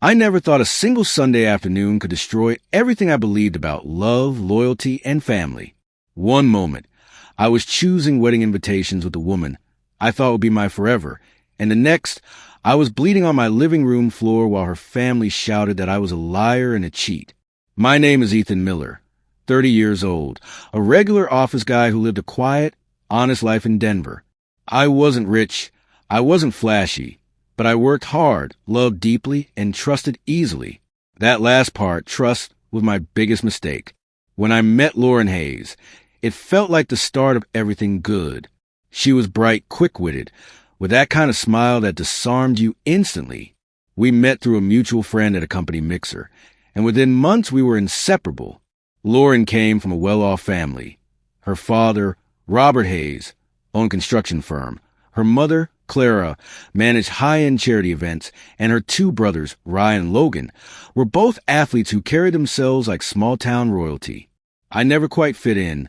I never thought a single Sunday afternoon could destroy everything I believed about love, loyalty, and family. One moment, I was choosing wedding invitations with a woman I thought would be my forever, and the next, I was bleeding on my living room floor while her family shouted that I was a liar and a cheat. My name is Ethan Miller, 30 years old, a regular office guy who lived a quiet, honest life in Denver. I wasn't rich, I wasn't flashy, but I worked hard, loved deeply, and trusted easily. That last part, trust, was my biggest mistake. When I met Lauren Hayes, it felt like the start of everything good. She was bright, quick-witted, with that kind of smile that disarmed you instantly. We met through a mutual friend at a company mixer, and within months we were inseparable. Lauren came from a well-off family. Her father, Robert Hayes, owned a construction firm. Her mother, Clara, managed high-end charity events, and her two brothers, Ryan and Logan, were both athletes who carried themselves like small-town royalty. I never quite fit in,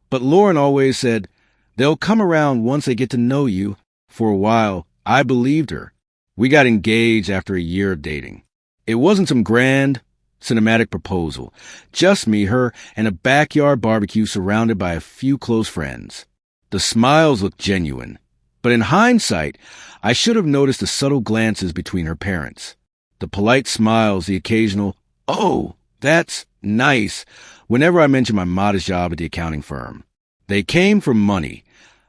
but Lauren always said, "They'll come around once they get to know you." For a while, I believed her. We got engaged after a year of dating. It wasn't some grand, cinematic proposal. Just me, her, and a backyard barbecue surrounded by a few close friends. The smiles looked genuine. But in hindsight, I should have noticed the subtle glances between her parents. The polite smiles, the occasional, "Oh, that's nice," whenever I mentioned my modest job at the accounting firm. They came from money.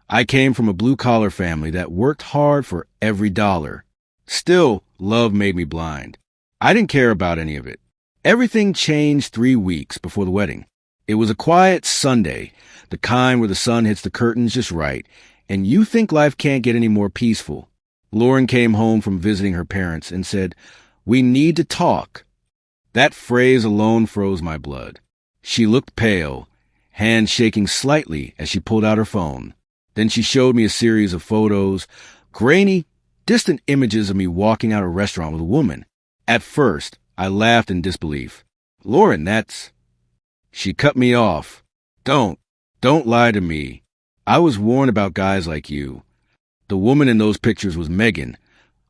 I came from a blue-collar family that worked hard for every dollar. Still, love made me blind. I didn't care about any of it. Everything changed 3 weeks before the wedding. It was a quiet Sunday, the kind where the sun hits the curtains just right, and you think life can't get any more peaceful. Lauren came home from visiting her parents and said, "We need to talk." That phrase alone froze my blood. She looked pale, hands shaking slightly as she pulled out her phone. Then she showed me a series of photos, grainy, distant images of me walking out of a restaurant with a woman. At first, I laughed in disbelief. "Lauren, that's—" She cut me off. Don't lie to me. I was warned about guys like you. The woman in those pictures was Megan,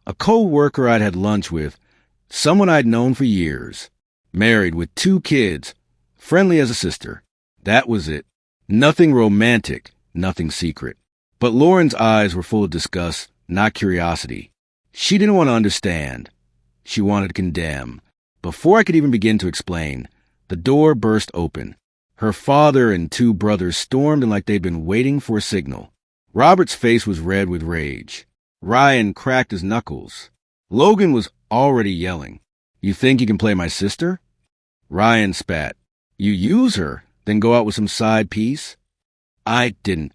a co-worker I'd had lunch with, someone I'd known for years. Married with 2 kids, friendly as a sister. That was it. Nothing romantic, nothing secret. But Lauren's eyes were full of disgust, not curiosity. She didn't want to understand. She wanted to condemn. Before I could even begin to explain, the door burst open. Her father and 2 brothers stormed in like they'd been waiting for a signal. Robert's face was red with rage. Ryan cracked his knuckles. Logan was already yelling, "You think you can play my sister?" Ryan spat. "You use her, then go out with some side piece?" I didn't.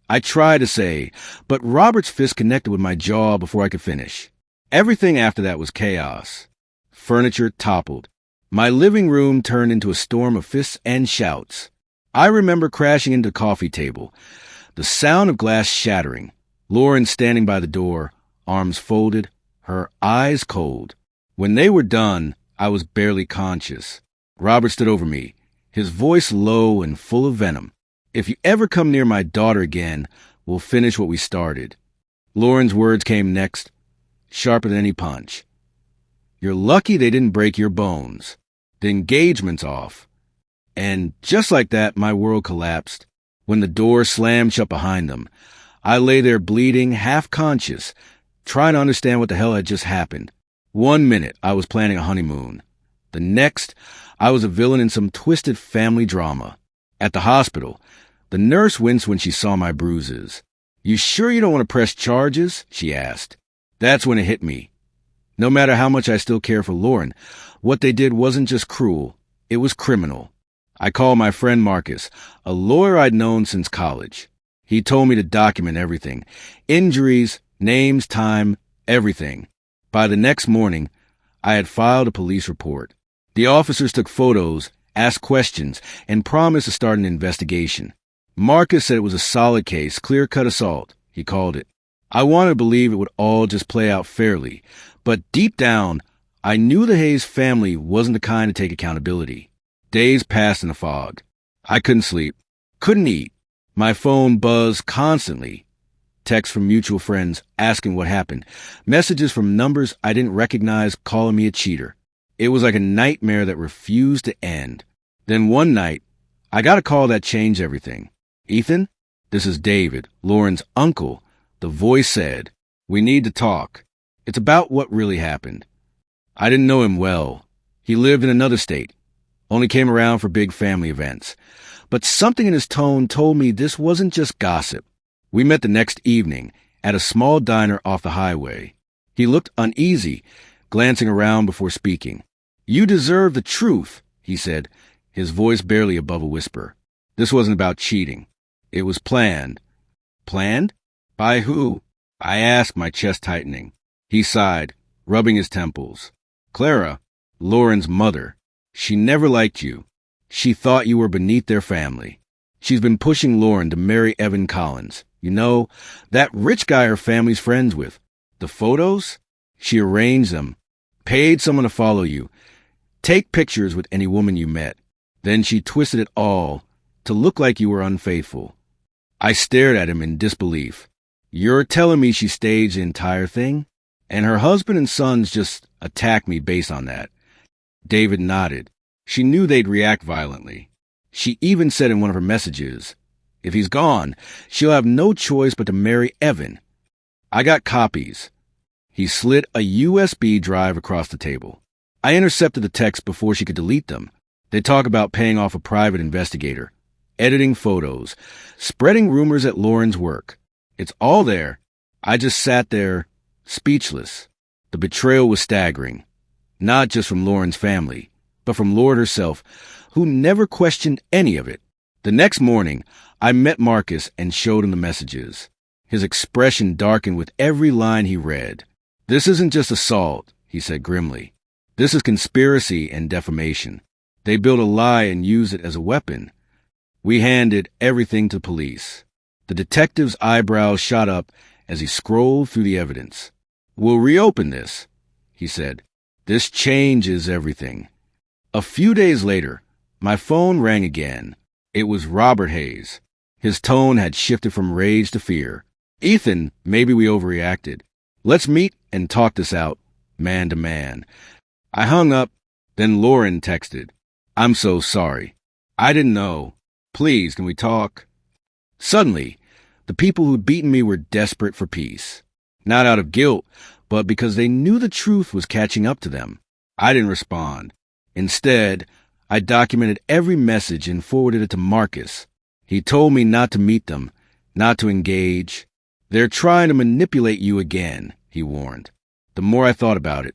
I tried to say, but Robert's fist connected with my jaw before I could finish. Everything after that was chaos. Furniture toppled. My living room turned into a storm of fists and shouts. I remember crashing into the coffee table, the sound of glass shattering, Lauren standing by the door, arms folded, her eyes cold. When they were done, I was barely conscious. Robert stood over me, his voice low and full of venom. "If you ever come near my daughter again, we'll finish what we started." Lauren's words came next, sharper than any punch. "You're lucky they didn't break your bones. The engagement's off." And just like that, my world collapsed. When the door slammed shut behind them, I lay there bleeding, half-conscious, trying to understand what the hell had just happened. 1 minute, I was planning a honeymoon. The next, I was a villain in some twisted family drama. At the hospital, the nurse winced when she saw my bruises. "You sure you don't want to press charges?" she asked. That's when it hit me. No matter how much I still care for Lauren, what they did wasn't just cruel, it was criminal. I called my friend Marcus, a lawyer I'd known since college. He told me to document everything. Injuries, names, time, everything. By the next morning, I had filed a police report. The officers took photos, asked questions, and promised to start an investigation. Marcus said it was a solid case, clear-cut assault, he called it. I wanted to believe it would all just play out fairly, but deep down, I knew the Hayes family wasn't the kind to take accountability. Days passed in a fog. I couldn't sleep, couldn't eat. My phone buzzed constantly. Texts from mutual friends asking what happened. Messages from numbers I didn't recognize calling me a cheater. It was like a nightmare that refused to end. Then one night, I got a call that changed everything. "Ethan, this is David, Lauren's uncle." The voice said, "We need to talk. It's about what really happened." I didn't know him well. He lived in another state. Only came around for big family events. But something in his tone told me this wasn't just gossip. We met the next evening at a small diner off the highway. He looked uneasy, glancing around before speaking. "You deserve the truth," he said, his voice barely above a whisper. This wasn't about cheating. It was planned. Planned? By who? I asked, my chest tightening. He sighed, rubbing his temples. "Clara, Lauren's mother. She never liked you. She thought you were beneath their family. She's been pushing Lauren to marry Evan Collins. You know, that rich guy her family's friends with. The photos? She arranged them. Paid someone to follow you. Take pictures with any woman you met. Then she twisted it all to look like you were unfaithful." I stared at him in disbelief. "You're telling me she staged the entire thing? And her husband and sons just attacked me based on that?" David nodded. "She knew they'd react violently. She even said in one of her messages, if he's gone, she'll have no choice but to marry Evan. I got copies." He slid a USB drive across the table. I intercepted the text before she could delete them. They talk about paying off a private investigator, editing photos, spreading rumors at Lauren's work. It's all there. I just sat there, speechless. The betrayal was staggering. Not just from Lauren's family, but from Lauren herself, who never questioned any of it. The next morning, I met Marcus and showed him the messages. His expression darkened with every line he read. "This isn't just assault," he said grimly. "This is conspiracy and defamation. They built a lie and used it as a weapon." We handed everything to police. The detective's eyebrows shot up as he scrolled through the evidence. "We'll reopen this," he said. "This changes everything." A few days later, my phone rang again. It was Robert Hayes. His tone had shifted from rage to fear. "Ethan, maybe we overreacted. Let's meet and talk this out, man to man." I hung up. Then Lauren texted, "I'm so sorry. I didn't know. Please, can we talk?" Suddenly, the people who'd beaten me were desperate for peace. Not out of guilt, but because they knew the truth was catching up to them. I didn't respond. Instead, I documented every message and forwarded it to Marcus. He told me not to meet them, not to engage. "They're trying to manipulate you again," he warned. The more I thought about it,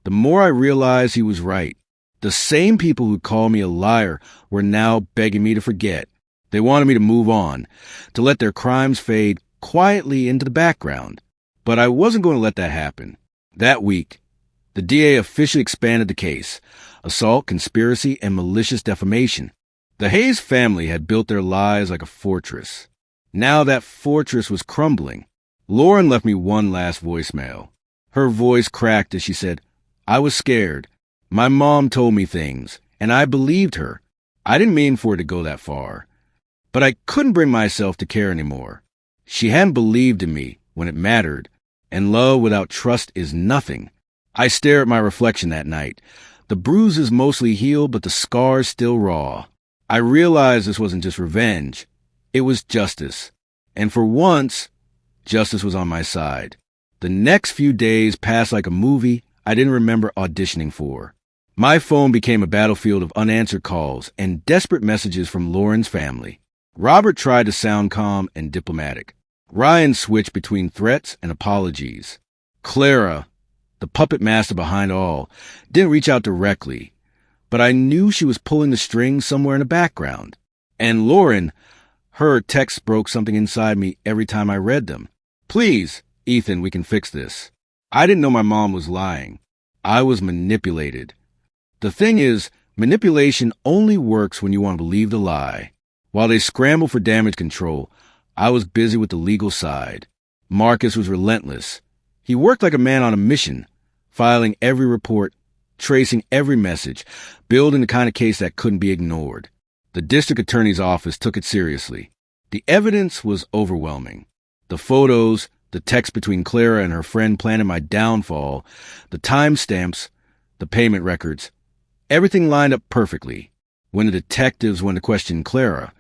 the more I realized he was right. The same people who called me a liar were now begging me to forget. They wanted me to move on, to let their crimes fade quietly into the background. But I wasn't going to let that happen. That week, the DA officially expanded the case: assault, conspiracy, and malicious defamation. The Hayes family had built their lies like a fortress. Now that fortress was crumbling. Lauren left me one last voicemail. Her voice cracked as she said, "I was scared. My mom told me things, and I believed her. I didn't mean for it to go that far. But I couldn't bring myself to care anymore. She hadn't believed in me when it mattered, and love without trust is nothing." I stared at my reflection that night. The bruises mostly healed, but the scars still raw. I realized this wasn't just revenge. It was justice. And for once, justice was on my side. The next few days passed like a movie I didn't remember auditioning for. My phone became a battlefield of unanswered calls and desperate messages from Lauren's family. Robert tried to sound calm and diplomatic. Ryan switched between threats and apologies. Clara, the puppet master behind all, didn't reach out directly, but I knew she was pulling the strings somewhere in the background. And Lauren, her texts broke something inside me every time I read them. "Please, Ethan, we can fix this." I didn't know my mom was lying. I was manipulated. The thing is, manipulation only works when you want to believe the lie. While they scrambled for damage control, I was busy with the legal side. Marcus was relentless. He worked like a man on a mission, filing every report, tracing every message, building the kind of case that couldn't be ignored. The district attorney's office took it seriously. The evidence was overwhelming. The photos, the text between Clara and her friend planning my downfall, the timestamps, the payment records, everything lined up perfectly. When the detectives went to question Clara,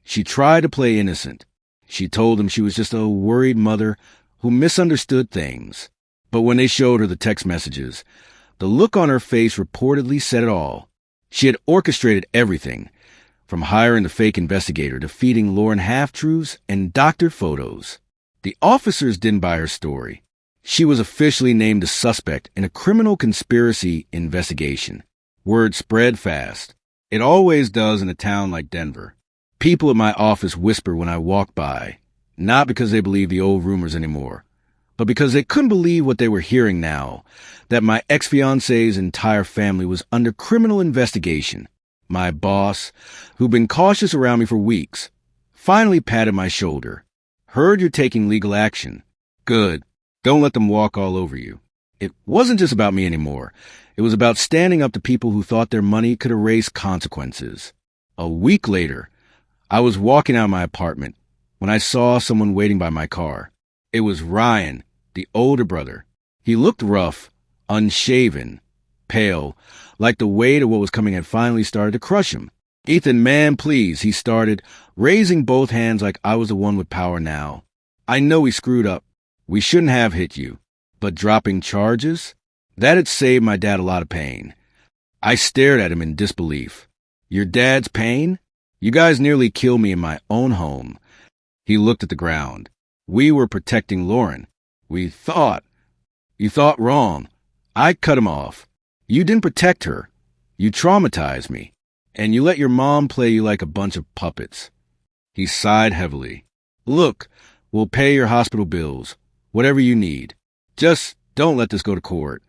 she tried to play innocent. She told them she was just a worried mother who misunderstood things. But when they showed her the text messages, the look on her face reportedly said it all. She had orchestrated everything, from hiring the fake investigator to feeding Lauren half-truths and doctored photos. The officers didn't buy her story. She was officially named a suspect in a criminal conspiracy investigation. Word spread fast. It always does in a town like Denver. People at my office whisper when I walk by, not because they believe the old rumors anymore, but because they couldn't believe what they were hearing now, that my ex-fiancée's entire family was under criminal investigation. My boss, who'd been cautious around me for weeks, finally patted my shoulder. Heard you're taking legal action. Good. Don't let them walk all over you. It wasn't just about me anymore. It was about standing up to people who thought their money could erase consequences. A week later, I was walking out of my apartment when I saw someone waiting by my car. It was Ryan, the older brother. He looked rough, unshaven, pale, like the weight of what was coming had finally started to crush him. "Ethan, man, please," he started, raising both hands like I was the one with power now. "I know we screwed up. We shouldn't have hit you. But dropping charges? That had saved my dad a lot of pain." I stared at him in disbelief. "Your dad's pain? You guys nearly killed me in my own home." He looked at the ground. "We were protecting Lauren. You thought wrong. I cut him off. You didn't protect her. You traumatized me. And you let your mom play you like a bunch of puppets." He sighed heavily. "Look, we'll pay your hospital bills, whatever you need. Just don't let this go to court."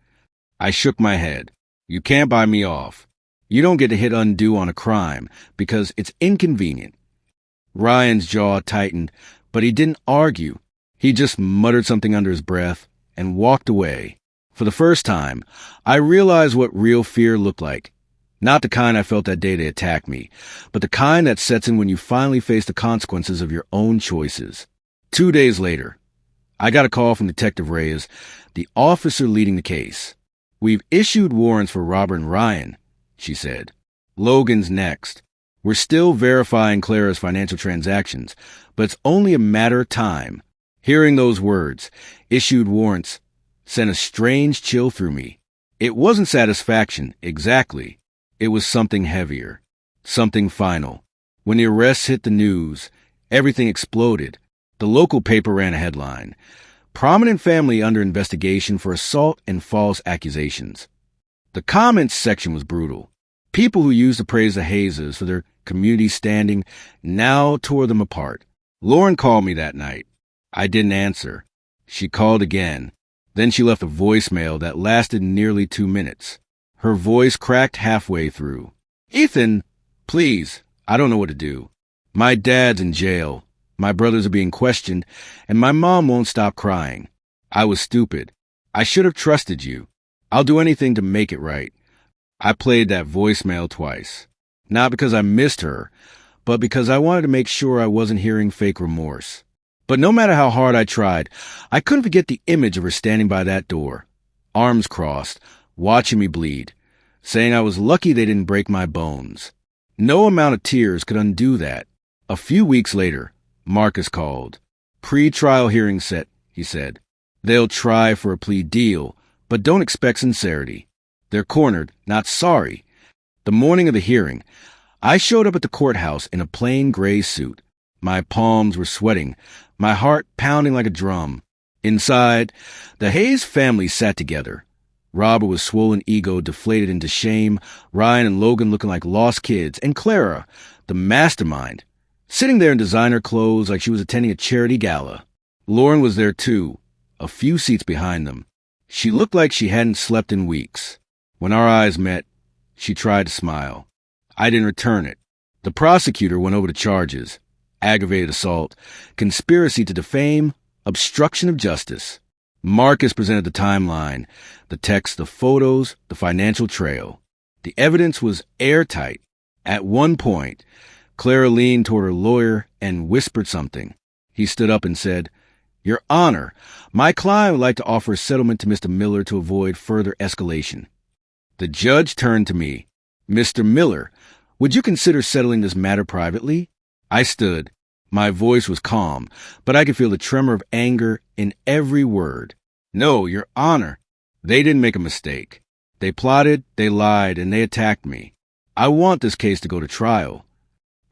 I shook my head. "You can't buy me off. You don't get to hit undo on a crime because it's inconvenient." Ryan's jaw tightened, but he didn't argue. He just muttered something under his breath and walked away. For the first time, I realized what real fear looked like. Not the kind I felt that day they attacked me, but the kind that sets in when you finally face the consequences of your own choices. 2 days later, I got a call from Detective Reyes, the officer leading the case. "We've issued warrants for Robert and Ryan," she said. "Logan's next. We're still verifying Clara's financial transactions, but it's only a matter of time." Hearing those words, "issued warrants," sent a strange chill through me. It wasn't satisfaction, exactly. It was something heavier, something final. When the arrests hit the news, everything exploded. The local paper ran a headline: "Prominent family under investigation for assault and false accusations." The comments section was brutal. People who used to praise the Hayes for their community standing now tore them apart. Lauren called me that night. I didn't answer. She called again. Then she left a voicemail that lasted nearly 2 minutes. Her voice cracked halfway through. "Ethan, please, I don't know what to do. My dad's in jail. My brothers are being questioned, and my mom won't stop crying. I was stupid. I should have trusted you. I'll do anything to make it right." I played that voicemail twice. Not because I missed her, but because I wanted to make sure I wasn't hearing fake remorse. But no matter how hard I tried, I couldn't forget the image of her standing by that door, arms crossed, watching me bleed, saying I was lucky they didn't break my bones. No amount of tears could undo that. A few weeks later, Marcus called. "Pre-trial hearing set," he said. "They'll try for a plea deal, but don't expect sincerity. They're cornered, not sorry." The morning of the hearing, I showed up at the courthouse in a plain gray suit. My palms were sweating, my heart pounding like a drum. Inside, the Hayes family sat together. Robert with swollen ego deflated into shame, Ryan and Logan looking like lost kids, and Clara, the mastermind, sitting there in designer clothes like she was attending a charity gala. Lauren was there too, a few seats behind them. She looked like she hadn't slept in weeks. When our eyes met, she tried to smile. I didn't return it. The prosecutor went over the charges: aggravated assault, conspiracy to defame, obstruction of justice. Marcus presented the timeline, the text, the photos, the financial trail. The evidence was airtight. At one point, Clara leaned toward her lawyer and whispered something. He stood up and said, Your Honor, my client would like to offer a settlement to Mr. Miller to avoid further escalation. The judge turned to me. Mr. Miller, would you consider settling this matter privately? I stood. My voice was calm, but I could feel the tremor of anger in every word. No, Your Honor. They didn't make a mistake. They plotted, they lied, and they attacked me. I want this case to go to trial.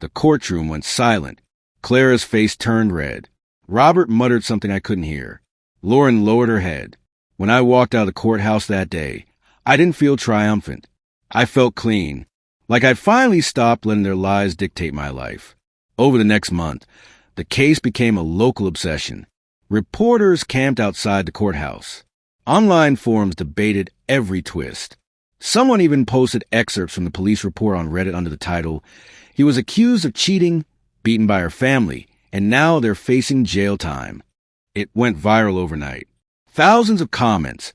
The courtroom went silent. Clara's face turned red. Robert muttered something I couldn't hear. Lauren lowered her head. When I walked out of the courthouse that day, I didn't feel triumphant. I felt clean, like I'd finally stopped letting their lies dictate my life. Over the next month, the case became a local obsession. Reporters camped outside the courthouse. Online forums debated every twist. Someone even posted excerpts from the police report on Reddit under the title, "He was accused of cheating, beaten by her family, and now they're facing jail time." It went viral overnight. Thousands of comments.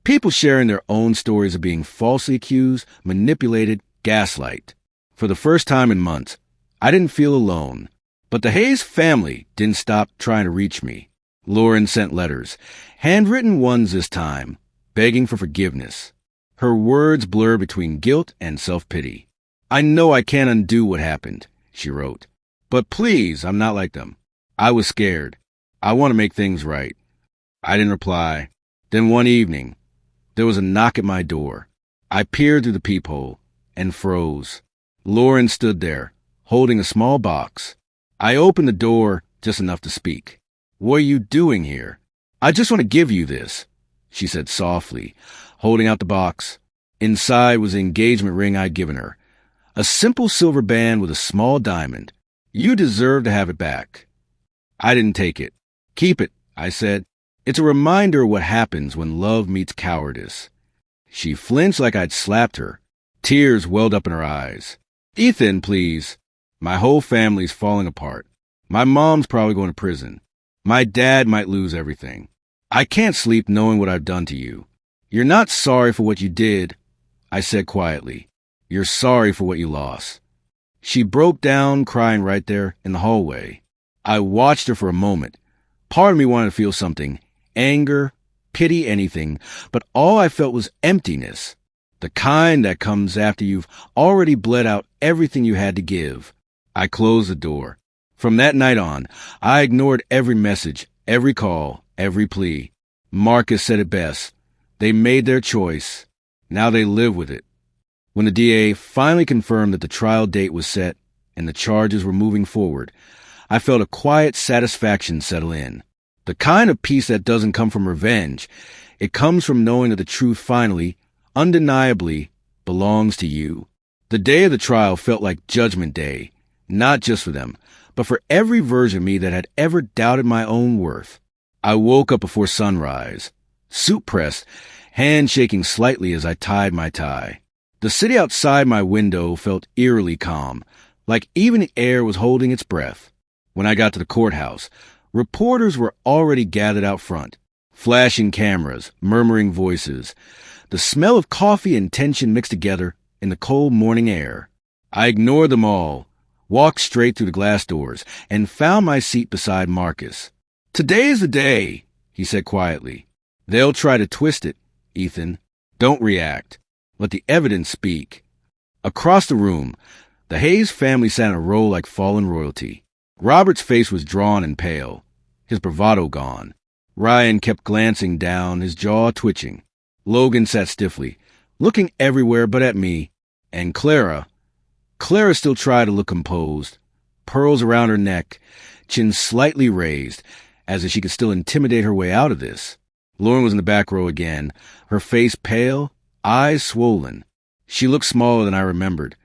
People sharing their own stories of being falsely accused, manipulated, gaslight. For the first time in months, I didn't feel alone. But the Hayes family didn't stop trying to reach me. Lauren sent letters, handwritten ones this time, begging for forgiveness. Her words blurred between guilt and self-pity. "I know I can't undo what happened," she wrote. "But please, I'm not like them. I was scared. I want to make things right." I didn't reply. Then one evening, there was a knock at my door. I peered through the peephole and froze. Lauren stood there, holding a small box. I opened the door just enough to speak. "What are you doing here?" "I just want to give you this," she said softly, holding out the box. Inside was the engagement ring I'd given her. A simple silver band with a small diamond. "You deserve to have it back." I didn't take it. "Keep it," I said. "It's a reminder of what happens when love meets cowardice." She flinched like I'd slapped her. Tears welled up in her eyes. "Ethan, please. My whole family's falling apart. My mom's probably going to prison. My dad might lose everything. I can't sleep knowing what I've done to you. You're not sorry for what you did," I said quietly. "You're sorry for what you lost." She broke down, crying right there in the hallway. I watched her for a moment. Part of me wanted to feel something, anger, pity, anything, but all I felt was emptiness, the kind that comes after you've already bled out everything you had to give. I closed the door. From that night on, I ignored every message, every call, every plea. Marcus said it best. They made their choice. Now they live with it. When the DA finally confirmed that the trial date was set and the charges were moving forward, I felt a quiet satisfaction settle in. The kind of peace that doesn't come from revenge. It comes from knowing that the truth finally, undeniably, belongs to you. The day of the trial felt like Judgment Day, not just for them, but for every version of me that had ever doubted my own worth. I woke up before sunrise, suit pressed, hand shaking slightly as I tied my tie. The city outside my window felt eerily calm, like even the air was holding its breath. When I got to the courthouse, reporters were already gathered out front, flashing cameras, murmuring voices. The smell of coffee and tension mixed together in the cold morning air. I ignored them all, walked straight through the glass doors, and found my seat beside Marcus. "Today is the day," he said quietly. "They'll try to twist it, Ethan. Don't react. Let the evidence speak." Across the room, the Hayes family sat in a row like fallen royalty. Robert's face was drawn and pale, his bravado gone. Ryan kept glancing down, his jaw twitching. Logan sat stiffly, looking everywhere but at me. And Clara still tried to look composed, pearls around her neck, chin slightly raised, as if she could still intimidate her way out of this. Lauren was in the back row again, her face pale, eyes swollen. She looked smaller than I remembered,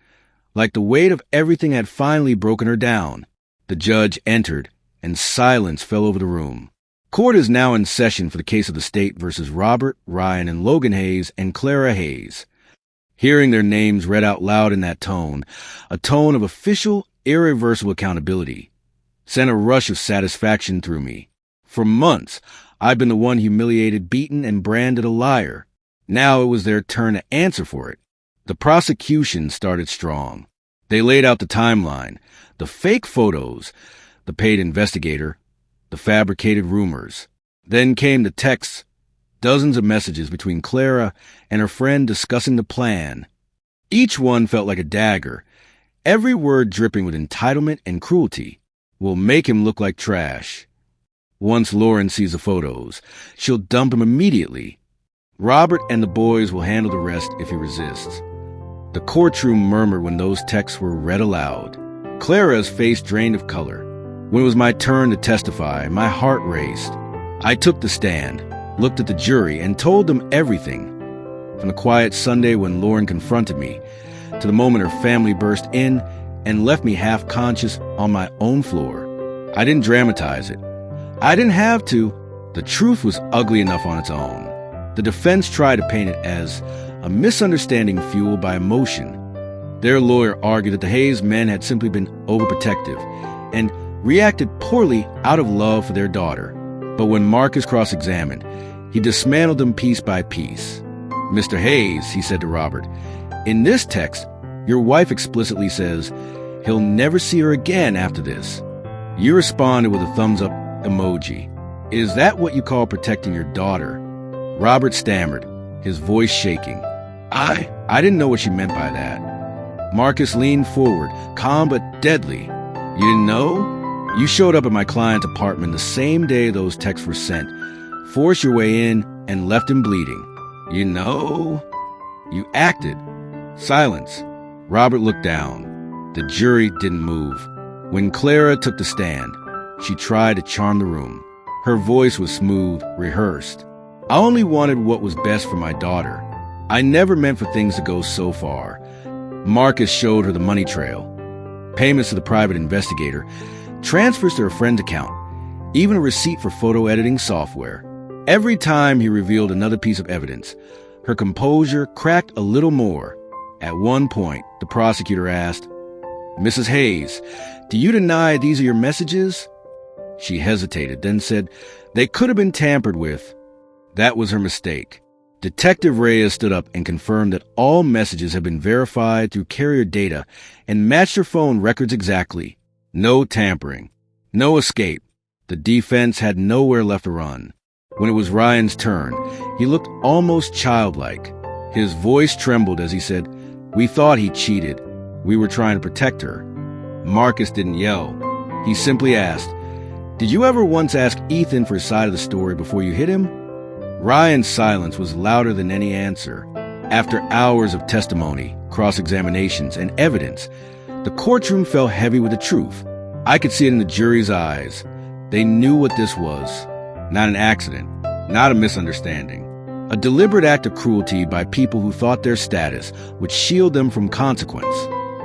like the weight of everything had finally broken her down. The judge entered, and silence fell over the room. Court is now in session for the case of the state versus Robert, Ryan, and Logan Hayes and Clara Hayes. Hearing their names read out loud in that tone, a tone of official, irreversible accountability, sent a rush of satisfaction through me. For months, I'd been the one humiliated, beaten, and branded a liar. Now it was their turn to answer for it. The prosecution started strong. They laid out the timeline, the fake photos, the paid investigator, the fabricated rumors. Then came the texts, dozens of messages between Clara and her friend discussing the plan. Each one felt like a dagger, every word dripping with entitlement and cruelty. Will make him look like trash. Once Lauren sees the photos, she'll dump him immediately. Robert and the boys will handle the rest if he resists. The courtroom murmured when those texts were read aloud. Clara's face drained of color. When it was my turn to testify, my heart raced. I took the stand, looked at the jury, and told them everything. From the quiet Sunday when Lauren confronted me, to the moment her family burst in and left me half-conscious on my own floor. I didn't dramatize it. I didn't have to. The truth was ugly enough on its own. The defense tried to paint it as a misunderstanding fueled by emotion. Their lawyer argued that the Hayes men had simply been overprotective and reacted poorly out of love for their daughter. But when Marcus cross-examined, he dismantled them piece by piece. "Mr. Hayes," he said to Robert, "in this text, your wife explicitly says he'll never see her again after this." You responded with a thumbs-up emoji. "Is that what you call protecting your daughter?" Robert stammered, his voice shaking. I didn't know what she meant by that." Marcus leaned forward, calm but deadly. "You didn't know? You showed up at my client's apartment the same day those texts were sent, forced your way in, and left him bleeding. You know? You acted." Silence. Robert looked down. The jury didn't move. When Clara took the stand, she tried to charm the room. Her voice was smooth, rehearsed. "I only wanted what was best for my daughter. I never meant for things to go so far." Marcus showed her the money trail. Payments to the private investigator, transfers to her friend's account, even a receipt for photo editing software. Every time he revealed another piece of evidence, her composure cracked a little more. At one point, the prosecutor asked, "Mrs. Hayes, do you deny these are your messages?" She hesitated, then said, "They could have been tampered with." That was her mistake. Detective Reyes stood up and confirmed that all messages had been verified through carrier data and matched her phone records exactly. No tampering. No escape. The defense had nowhere left to run. When it was Ryan's turn, he looked almost childlike. His voice trembled as he said, "We thought he cheated. We were trying to protect her." Marcus didn't yell. He simply asked, "Did you ever once ask Ethan for his side of the story before you hit him?" Ryan's silence was louder than any answer. After hours of testimony, cross-examinations, and evidence, the courtroom felt heavy with the truth. I could see it in the jury's eyes. They knew what this was. Not an accident, not a misunderstanding. A deliberate act of cruelty by people who thought their status would shield them from consequence.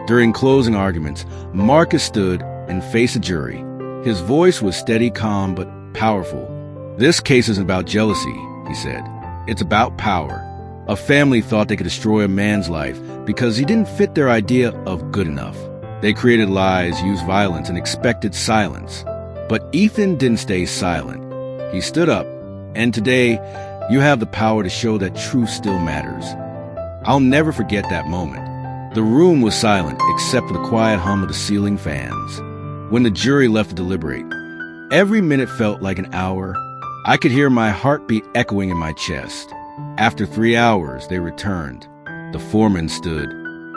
During closing arguments, Marcus stood and faced the jury. His voice was steady, calm, but powerful. "This case isn't about jealousy," he said. "It's about power. A family thought they could destroy a man's life because he didn't fit their idea of good enough. They created lies, used violence, and expected silence. But Ethan didn't stay silent. He stood up, and today, you have the power to show that truth still matters." I'll never forget that moment. The room was silent except for the quiet hum of the ceiling fans. When the jury left to deliberate, every minute felt like an hour. I could hear my heartbeat echoing in my chest. After 3 hours, they returned. The foreman stood.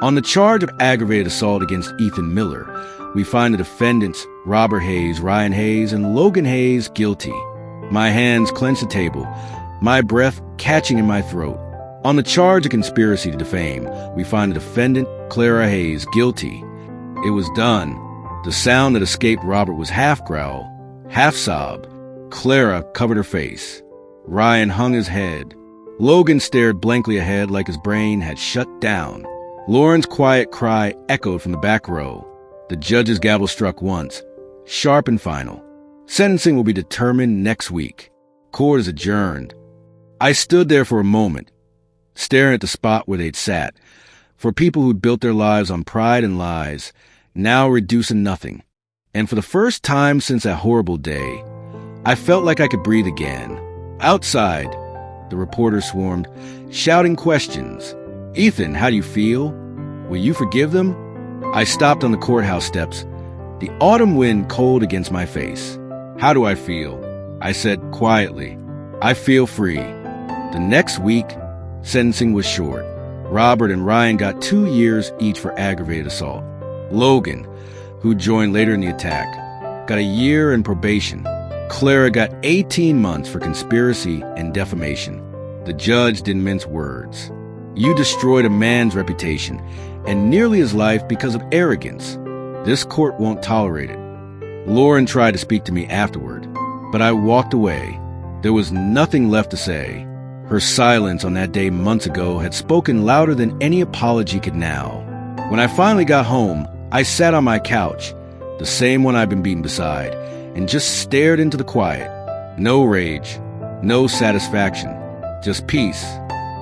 On the charge of aggravated assault against Ethan Miller, we find the defendants Robert Hayes, Ryan Hayes, and Logan Hayes guilty. My hands clenched the table, my breath catching in my throat. On the charge of conspiracy to defame, we find the defendant, Clara Hayes, guilty. It was done. The sound that escaped Robert was half growl, half sob. Clara covered her face. Ryan hung his head. Logan stared blankly ahead like his brain had shut down. Lauren's quiet cry echoed from the back row. The judge's gavel struck once, sharp and final. Sentencing will be determined next week. Court is adjourned. I stood there for a moment, staring at the spot where they'd sat. For people who'd built their lives on pride and lies, now reduced to nothing. And for the first time since that horrible day, I felt like I could breathe again. Outside, the reporters swarmed, shouting questions. "Ethan, how do you feel? Will you forgive them?" I stopped on the courthouse steps, the autumn wind cold against my face. "How do I feel?" I said quietly. "I feel free." The next week, sentencing was short. Robert and Ryan got 2 years each for aggravated assault. Logan, who joined later in the attack, got a year in probation. Clara got 18 months for conspiracy and defamation. The judge didn't mince words. "You destroyed a man's reputation and nearly his life because of arrogance. This court won't tolerate it." Lauren tried to speak to me afterward, but I walked away. There was nothing left to say. Her silence on that day months ago had spoken louder than any apology could now. When I finally got home, I sat on my couch, the same one I'd been beaten beside, and just stared into the quiet. No rage, no satisfaction, just peace.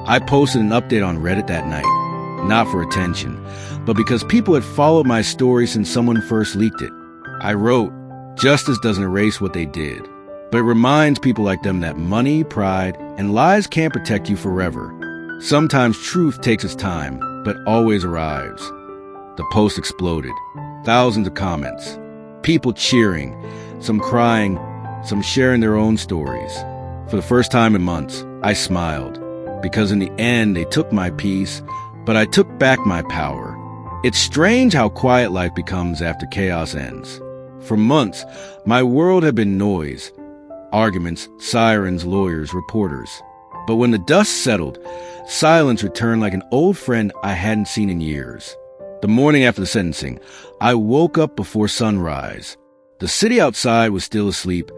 I posted an update on Reddit that night, not for attention, but because people had followed my story since someone first leaked it. I wrote, "Justice doesn't erase what they did, but it reminds people like them that money, pride, and lies can't protect you forever. Sometimes truth takes its time, but always arrives." The post exploded. Thousands of comments. People cheering, some crying, some sharing their own stories. For the first time in months, I smiled, because in the end they took my peace, but I took back my power. It's strange how quiet life becomes after chaos ends. For months, my world had been noise. Arguments, sirens, lawyers, reporters. But when the dust settled, silence returned like an old friend I hadn't seen in years. The morning after the sentencing, I woke up before sunrise. The city outside was still asleep.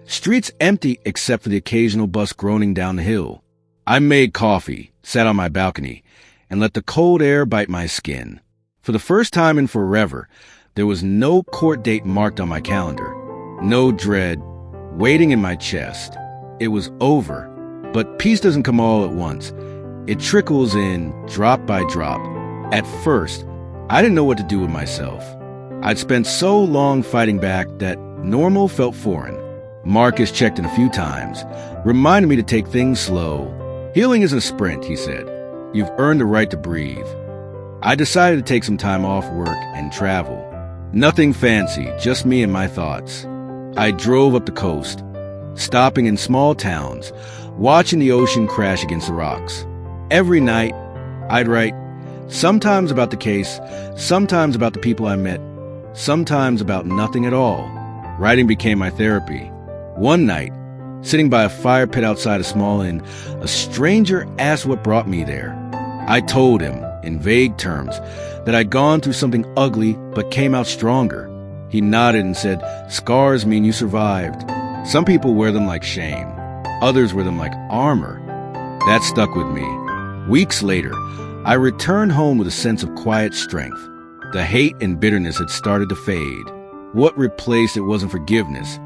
Streets empty except for the occasional bus groaning down the hill. I made coffee, sat on my balcony, and let the cold air bite my skin. For the first time in forever, there was no court date marked on my calendar. No dread, waiting in my chest. It was over. But peace doesn't come all at once. It trickles in, drop by drop. At first, I didn't know what to do with myself. I'd spent so long fighting back that normal felt foreign. Marcus checked in a few times, reminded me to take things slow. "Healing isn't a sprint," he said. "You've earned the right to breathe." I decided to take some time off work and travel. Nothing fancy, just me and my thoughts. I drove up the coast, stopping in small towns, watching the ocean crash against the rocks. Every night, I'd write, sometimes about the case, sometimes about the people I met, sometimes about nothing at all. Writing became my therapy. One night, sitting by a fire pit outside a small inn, a stranger asked what brought me there. I told him, in vague terms, that I'd gone through something ugly but came out stronger. He nodded and said, "Scars mean you survived. Some people wear them like shame. Others wear them like armor." That stuck with me. Weeks later, I returned home with a sense of quiet strength. The hate and bitterness had started to fade. What replaced it wasn't forgiveness.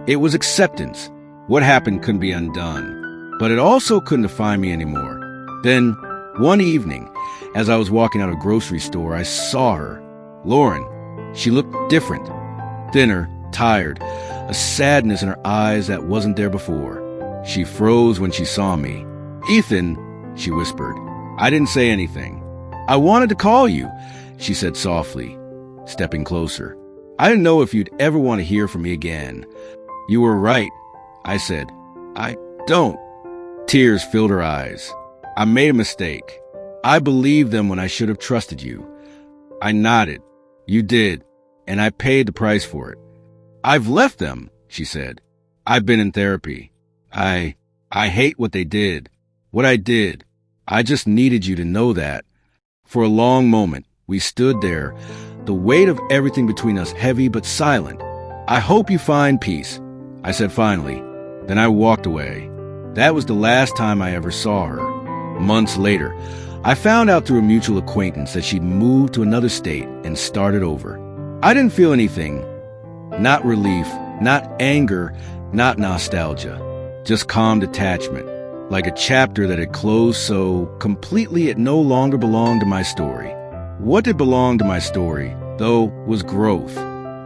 It was acceptance. What happened couldn't be undone. But it also couldn't define me anymore. Then, one evening, as I was walking out of a grocery store, I saw her. Lauren. She looked different. Thinner, tired, a sadness in her eyes that wasn't there before. She froze when she saw me. "Ethan," she whispered. I didn't say anything. "I wanted to call you," she said softly, stepping closer. "I didn't know if you'd ever want to hear from me again." "You were right," I said. "I don't." Tears filled her eyes. "I made a mistake. I believed them when I should have trusted you." I nodded. "You did, and I paid the price for it." "I've left them," she said. "I've been in therapy. I hate what they did. What I did. I just needed you to know that." For a long moment, we stood there, the weight of everything between us heavy but silent. "I hope you find peace," I said finally. Then I walked away. That was the last time I ever saw her. Months later, I found out through a mutual acquaintance that she'd moved to another state and started over. I didn't feel anything. Not relief, not anger, not nostalgia. Just calm detachment. Like a chapter that had closed so completely it no longer belonged to my story. What did belong to my story, though, was growth.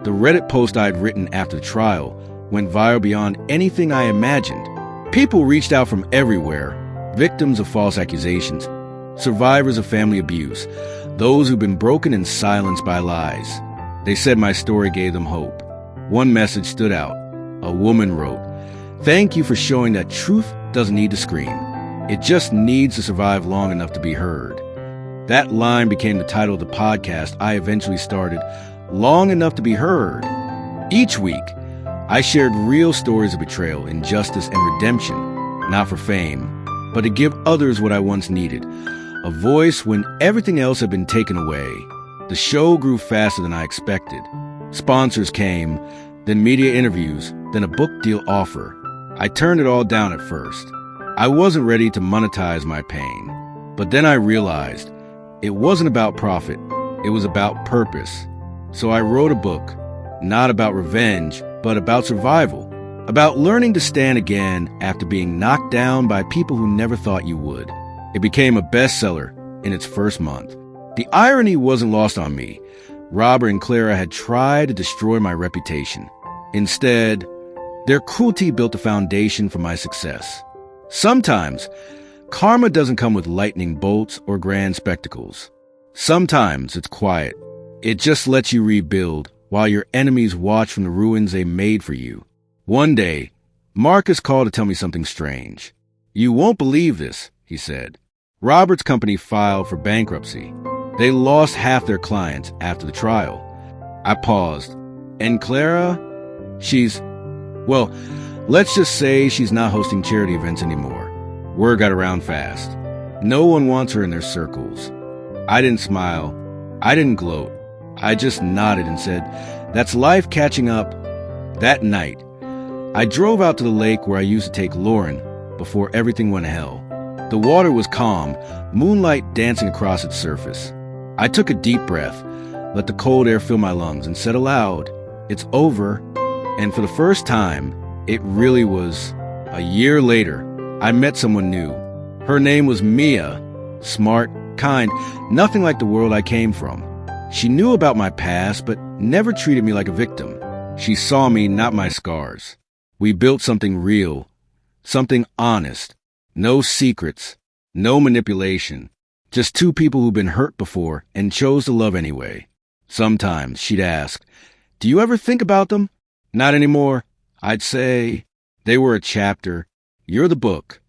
The Reddit post I'd written after the trial went viral beyond anything I imagined. People reached out from everywhere, victims of false accusations, survivors of family abuse, those who've been broken and silenced by lies. They said my story gave them hope. One message stood out. A woman wrote, "Thank you for showing that truth doesn't need to scream. It just needs to survive long enough to be heard." That line became the title of the podcast I eventually started, Long Enough to Be Heard. Each week, I shared real stories of betrayal, injustice, and redemption, not for fame, but to give others what I once needed, a voice when everything else had been taken away. The show grew faster than I expected. Sponsors came, then media interviews, then a book deal offer. I turned it all down at first. I wasn't ready to monetize my pain. But then I realized it wasn't about profit, it was about purpose. So I wrote a book, not about revenge, but about survival, about learning to stand again after being knocked down by people who never thought you would. It became a bestseller in its first month. The irony wasn't lost on me. Robert and Clara had tried to destroy my reputation. Instead, their cruelty built a foundation for my success. Sometimes, karma doesn't come with lightning bolts or grand spectacles. Sometimes it's quiet. It just lets you rebuild while your enemies watch from the ruins they made for you. One day, Marcus called to tell me something strange. "You won't believe this," he said. Robert's company filed for bankruptcy. They lost half their clients after the trial. I paused. "And Clara? Well, let's just say she's not hosting charity events anymore." Word got around fast. No one wants her in their circles. I didn't smile. I didn't gloat. I just nodded and said, "That's life catching up." That night, I drove out to the lake where I used to take Lauren before everything went to hell. The water was calm, moonlight dancing across its surface. I took a deep breath, let the cold air fill my lungs, and said aloud, "It's over." And for the first time, it really was. A year later, I met someone new. Her name was Mia. Smart, kind, nothing like the world I came from. She knew about my past, but never treated me like a victim. She saw me, not my scars. We built something real, something honest. No secrets, no manipulation. Just two people who've been hurt before and chose to love anyway. Sometimes she'd ask, "Do you ever think about them?" "Not anymore." I'd say, "They were a chapter. You're the book."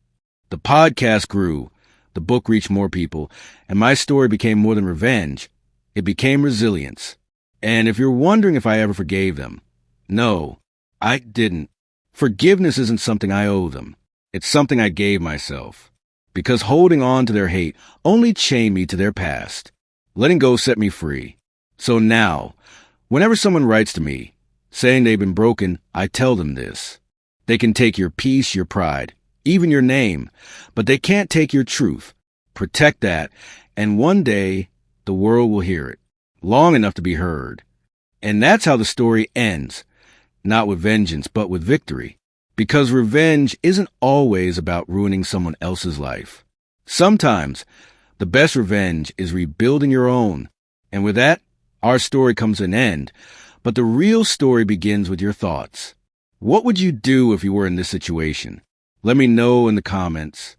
The podcast grew. The book reached more people, and my story became more than revenge. It became resilience. And if you're wondering if I ever forgave them, no, I didn't. Forgiveness isn't something I owe them. It's something I gave myself. Because holding on to their hate only chained me to their past. Letting go set me free. So now, whenever someone writes to me, saying they've been broken, I tell them this. They can take your peace, your pride, even your name, but they can't take your truth. Protect that, and one day, the world will hear it, long enough to be heard. And that's how the story ends, not with vengeance, but with victory. Because revenge isn't always about ruining someone else's life. Sometimes, the best revenge is rebuilding your own. And with that, our story comes to an end. But the real story begins with your thoughts. What would you do if you were in this situation? Let me know in the comments.